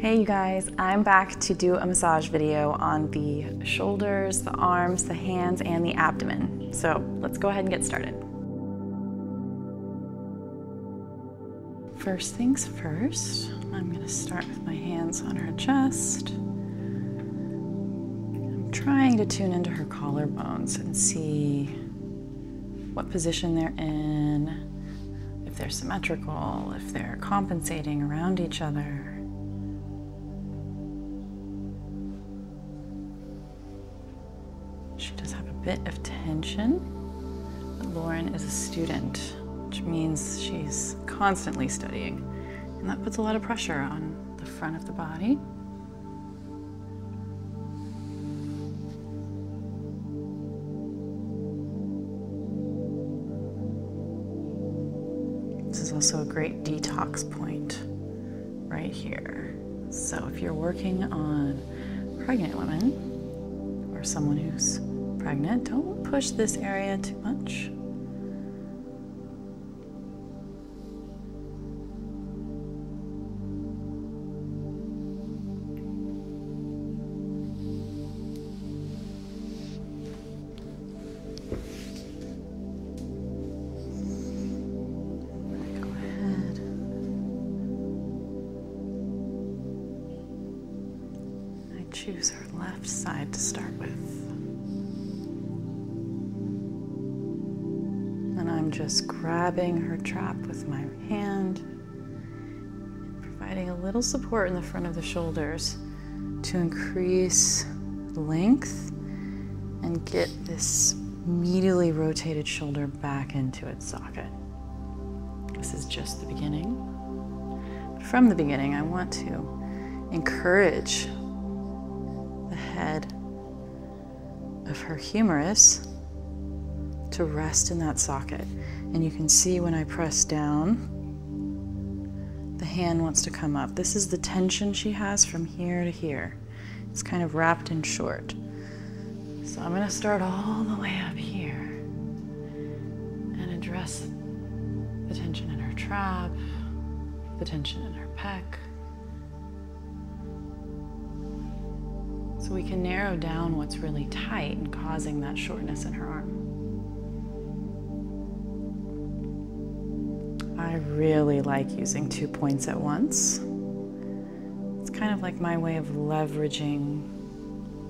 Hey you guys, I'm back to do a massage video on the shoulders, the arms, the hands, and the abdomen. So let's go ahead and get started. First things first, I'm going to start with my hands on her chest. I'm trying to tune into her collarbones and see what position they're in, if they're symmetrical, if they're compensating around each other. She does have a bit of tension, but Lauren is a student, which means she's constantly studying, and that puts a lot of pressure on the front of the body. This is also a great detox point right here. So if you're working on pregnant women or someone who's pregnant, don't push this area too much. Go ahead. I choose her left side to start with. And I'm just grabbing her trap with my hand and providing a little support in the front of the shoulders to increase length and get this medially rotated shoulder back into its socket. This is just the beginning. But from the beginning, I want to encourage the head of her humerus to rest in that socket. And you can see when I press down, the hand wants to come up. This is the tension she has from here to here. It's kind of wrapped in short. So I'm going to start all the way up here and address the tension in her trap, the tension in her pec. So we can narrow down what's really tight and causing that shortness in her arm. I really like using 2 points at once. It's kind of like my way of leveraging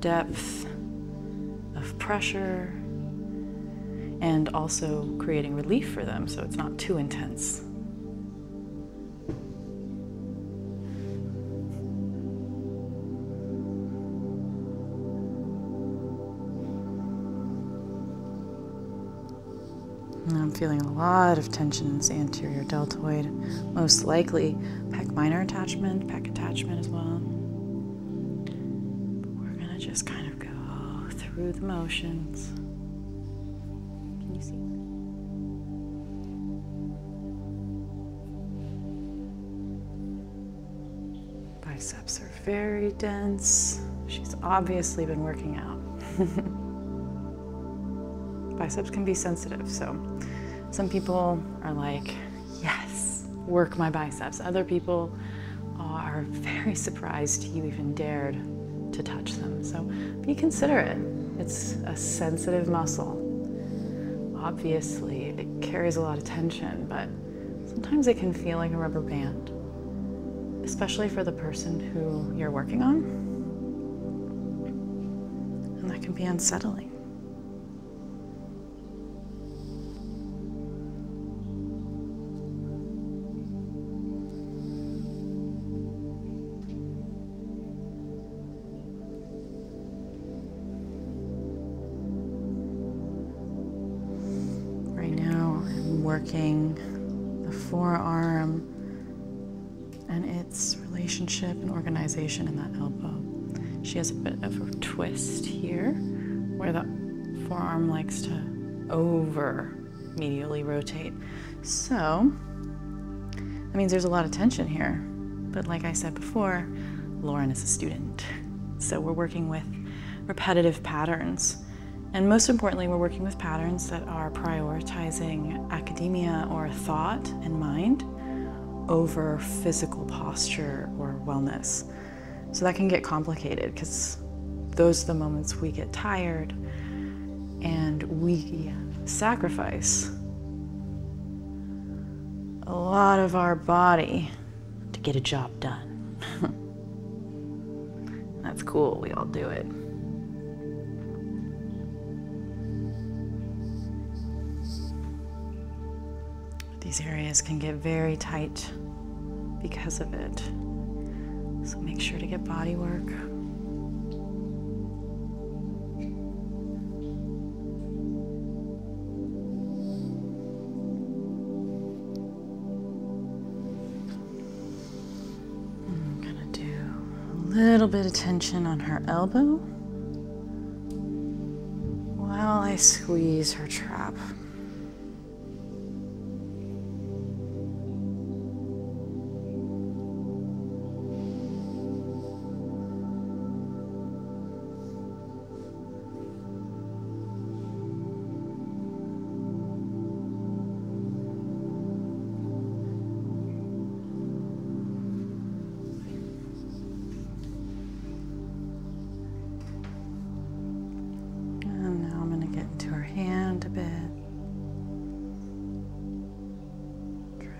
depth of pressure and also creating relief for them so it's not too intense. I'm feeling a lot of tension in this anterior deltoid, most likely pec minor attachment, pec attachment as well. But we're gonna just kind of go through the motions. Can you see? Biceps are very dense. She's obviously been working out. Biceps can be sensitive, so some people are like, yes, work my biceps. Other people are very surprised you even dared to touch them. So be considerate. It's a sensitive muscle. Obviously, it carries a lot of tension, but sometimes it can feel like a rubber band, especially for the person who you're working on. And that can be unsettling. Working the forearm and its relationship and organization in that elbow. She has a bit of a twist here where the forearm likes to over medially rotate. So that means there's a lot of tension here. But like I said before, Lauren is a student. So we're working with repetitive patterns. And most importantly, we're working with patterns that are prioritizing academia or thought and mind over physical posture or wellness. So that can get complicated because those are the moments we get tired and we sacrifice a lot of our body to get a job done. That's cool, we all do it. These areas can get very tight because of it. So make sure to get body work. I'm gonna do a little bit of tension on her elbow while I squeeze her trap.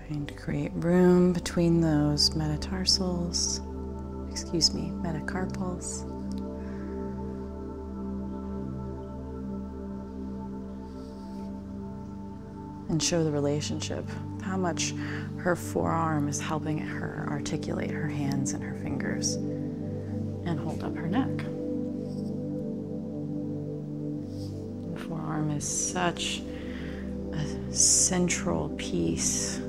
Trying to create room between those metacarpals. And show the relationship, how much her forearm is helping her articulate her hands and her fingers and hold up her neck. The forearm is such a central piece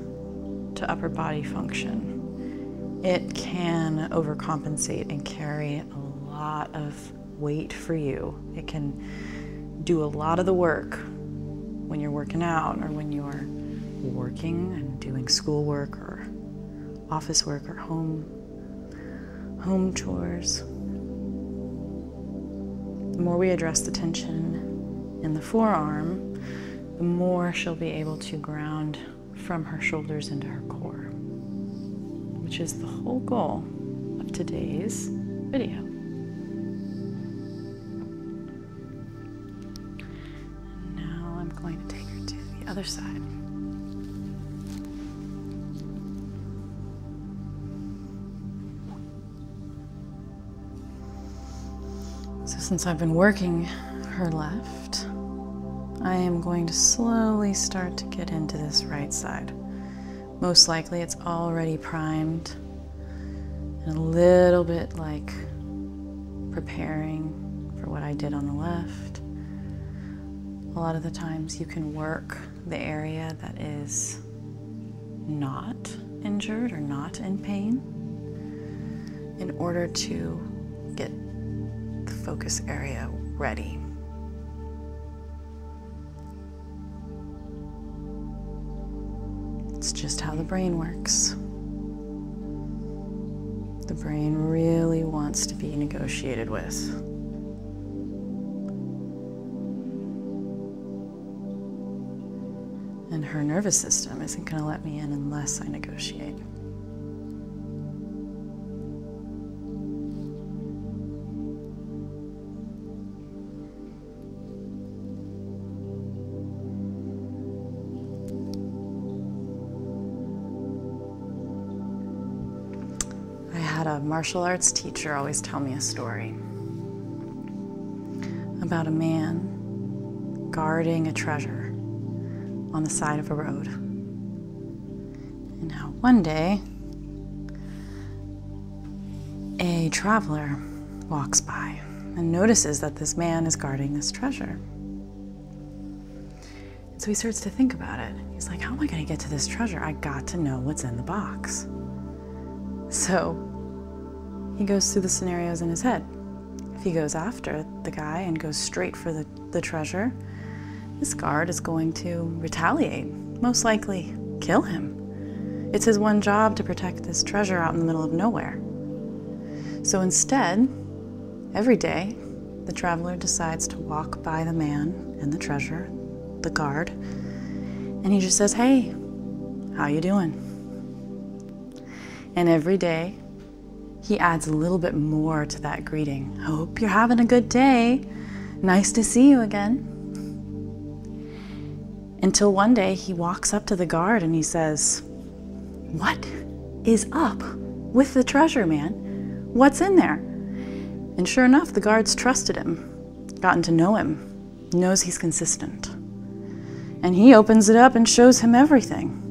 to upper body function. It can overcompensate and carry a lot of weight for you. It can do a lot of the work when you're working out or when you're working and doing schoolwork or office work or home chores. The more we address the tension in the forearm, the more she'll be able to ground from her shoulders into her core, which is the whole goal of today's video. And now I'm going to take her to the other side. So since I've been working her left, I am going to slowly start to get into this right side. Most likely it's already primed and a little bit like preparing for what I did on the left. A lot of the times you can work the area that is not injured or not in pain in order to get the focus area ready. It's just how the brain works. The brain really wants to be negotiated with. And her nervous system isn't going to let me in unless I negotiate. A martial arts teacher always tell me a story about a man guarding a treasure on the side of a road, and how one day a traveler walks by and notices that this man is guarding this treasure. And so he starts to think about it. He's like, how am I going to get to this treasure? I got to know what's in the box. So he goes through the scenarios in his head. If he goes after the guy and goes straight for the treasure, this guard is going to retaliate, most likely kill him. It's his one job to protect this treasure out in the middle of nowhere. So instead, every day, the traveler decides to walk by the man and the treasure, the guard, and he just says, hey, how you doing? And every day, he adds a little bit more to that greeting. Hope you're having a good day. Nice to see you again. Until one day he walks up to the guard and he says, "What is up with the treasure, man? What's in there?" And sure enough, the guards trusted him, gotten to know him, knows he's consistent. And he opens it up and shows him everything.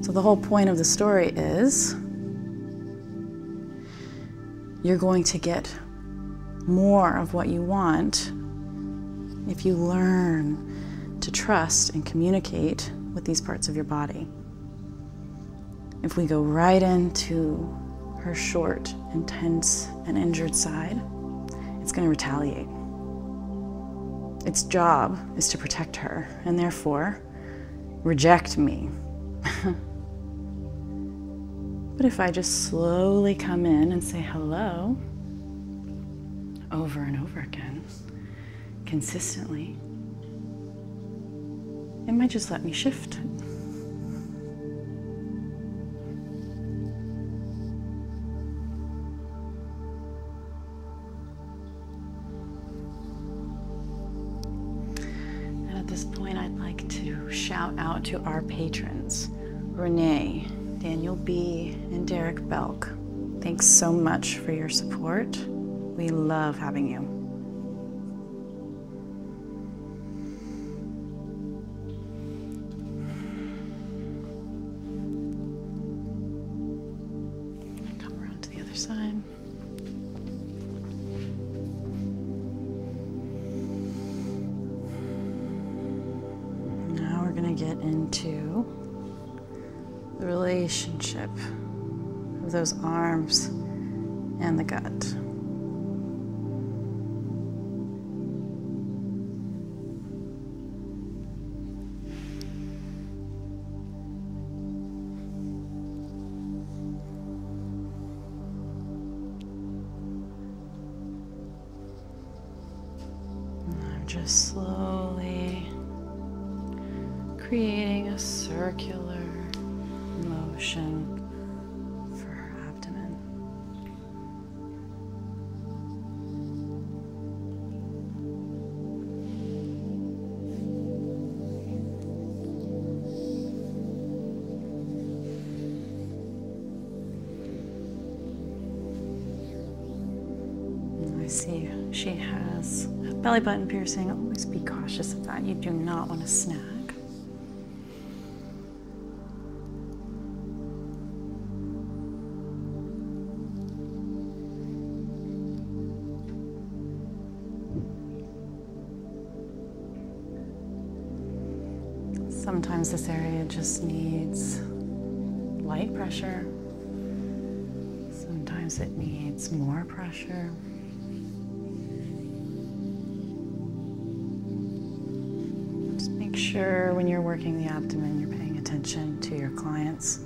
So the whole point of the story is you're going to get more of what you want if you learn to trust and communicate with these parts of your body. If we go right into her short, intense, and injured side, it's going to retaliate. Its job is to protect her, and therefore reject me. But if I just slowly come in and say hello over and over again, consistently, it might just let me shift. And at this point, I'd like to shout out to our patrons, Renee, Daniel B., and Derek Belk. Thanks so much for your support. We love having you. Come around to the other side. Now we're going to get into the relationship of those arms and the gut. I'm just slowly creating a circular motion for her abdomen. I see she has a belly button piercing. Always be cautious of that. You do not want to snag. Sometimes this area just needs light pressure. Sometimes it needs more pressure. Just make sure when you're working the abdomen, you're paying attention to your client's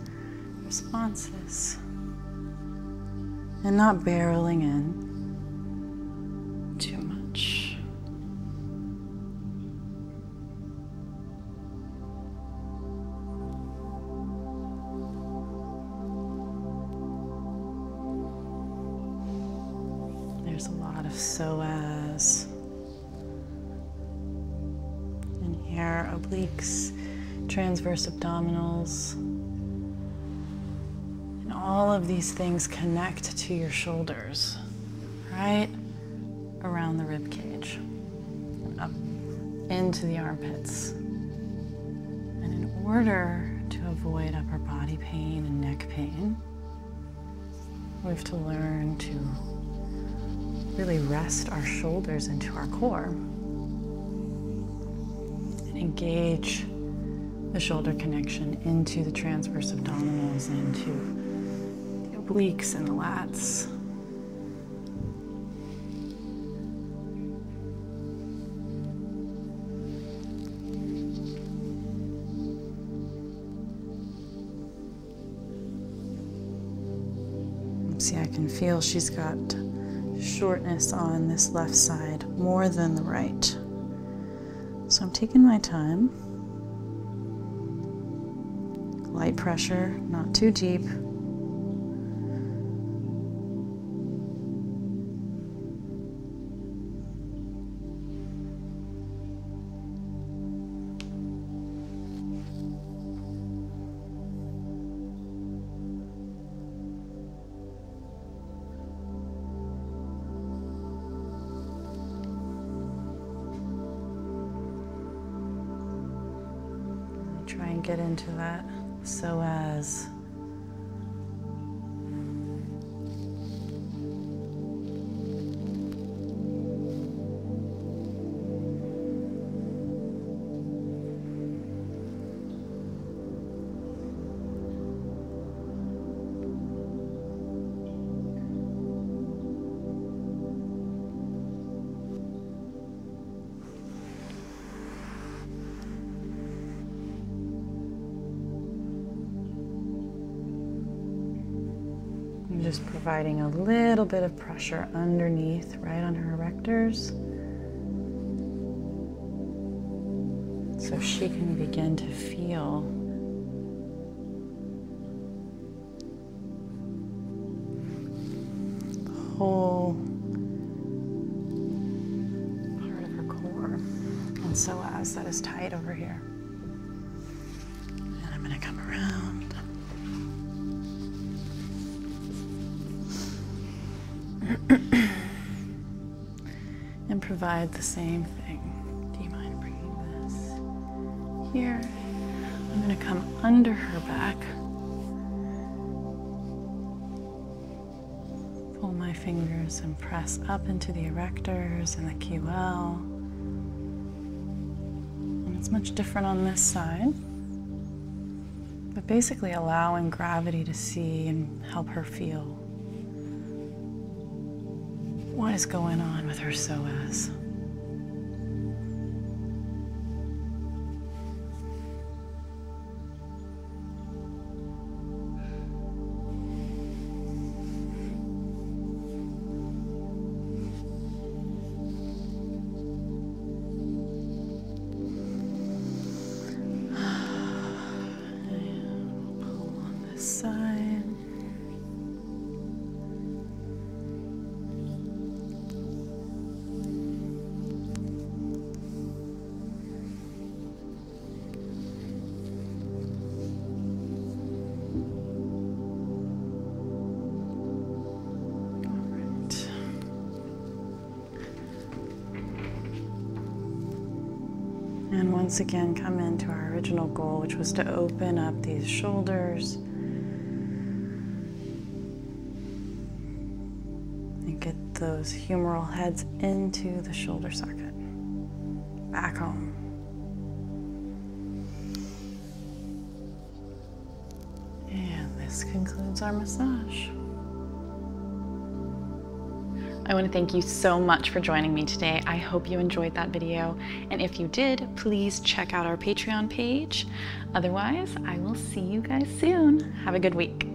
responses and not barreling in too much. There's a lot of psoas in here, obliques, transverse abdominals, and all of these things connect to your shoulders, right around the rib cage and up into the armpits. And in order to avoid upper body pain and neck pain, we have to learn to really rest our shoulders into our core and engage the shoulder connection into the transverse abdominals, into the obliques and the lats. See, I can feel she's got shortness on this left side more than the right. So I'm taking my time. Light pressure, not too deep. Try and get into that psoas. Just providing a little bit of pressure underneath, right on her erectors, so she can begin to feel the whole part of her core and psoas that is tight over here. And I'm going to come around. And provide the same thing. Do you mind bringing this here? I'm going to come under her back. Pull my fingers and press up into the erectors and the QL. And it's much different on this side. But basically allowing gravity to see and help her feel what is going on with her psoas. And pull on this side. And once again, come into our original goal, which was to open up these shoulders and get those humeral heads into the shoulder socket. Back home. And this concludes our massage. I want to thank you so much for joining me today. I hope you enjoyed that video. And if you did, please check out our Patreon page. Otherwise, I will see you guys soon. Have a good week.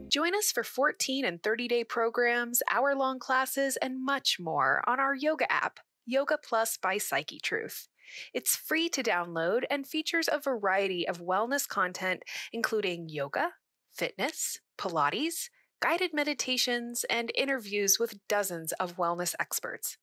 Join us for 14 and 30-day programs, hour-long classes, and much more on our yoga app, Yoga Plus by Psyche Truth. It's free to download and features a variety of wellness content, including yoga, fitness, Pilates, guided meditations, and interviews with dozens of wellness experts.